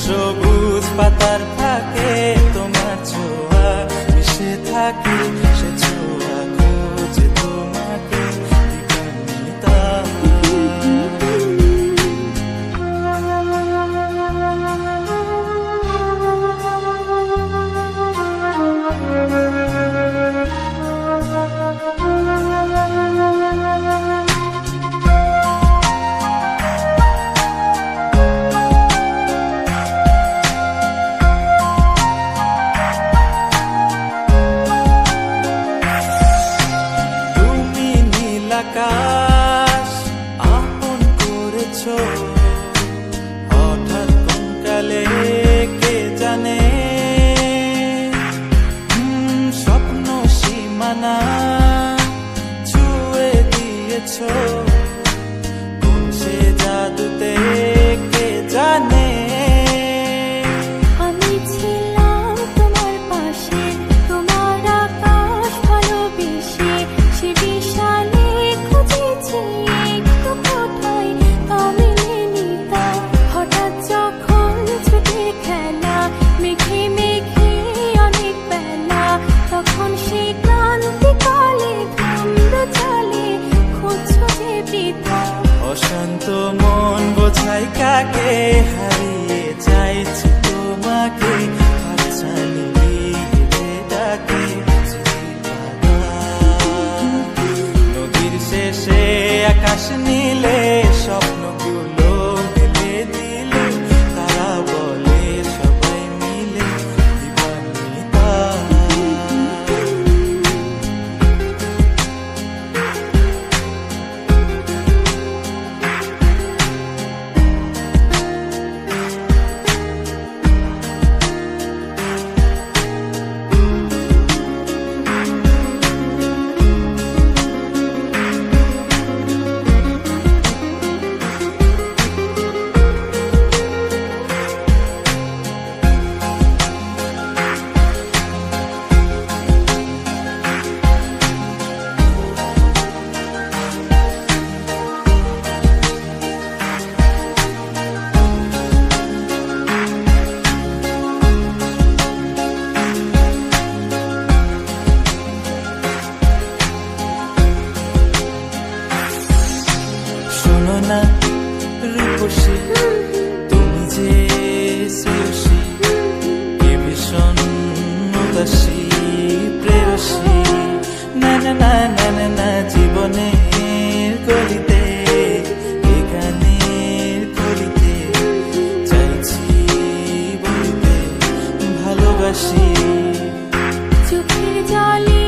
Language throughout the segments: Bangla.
সবুজ পাতার ফাঁকে তোমার ছোঁয়া মিশে থাকে, সে ছোঁয়া খোঁজে তোমাকে দিবানিতা। আকাশ আপন করেছো হঠাৎ কোন কালে কে জানে, স্বপ্ন সীমানা ছুঁয়ে দিয়েছো কোন সে জাদুতে কে জানে। অশান্ত মন বোঝাই কাকে হারিয়ে চাইছি তোমাকে, হাতছানি দিয়ে ডাকে নদীর শেষে আকাশ নীলে স্বপ্নগুলো মেলে দিলে, তারা বলে সবাই মিলে দিবানিতা। শোনো না রূপসী, তুমি যে শ্রেয়সী, কে ভীষণ উদাসী প্রেয়সী, না না না না না না জীবনের গলিতে এ গানের কলিতে চাইছি বলতে ভালোবাসি। চোখের জলে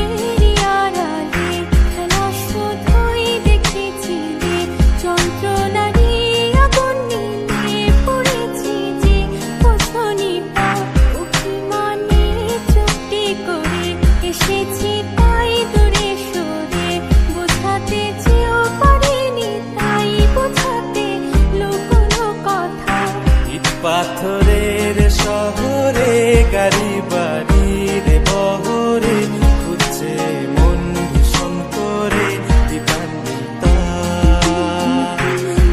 পাথরের শহরে গাড়ি বাড়ির বহরে খুঁজছে মন ভীষণ করে দিবানিতা।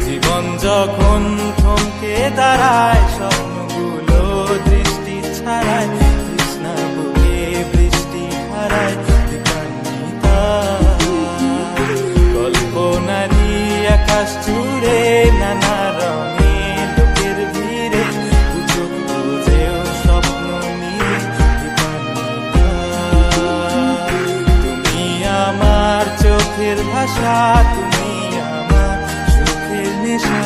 জীবন যখন থমকে দাঁড়ায় স্বপ্নগুলো দৃষ্টি ছাড়ায়, তৃষ্ণা বুকে বৃষ্টি হারায় দিবানিতা। কল্পনারি আকাশ জুড়ে নানা রঙে চোখের ভাষা, তুমি আমার সুখের নেশা।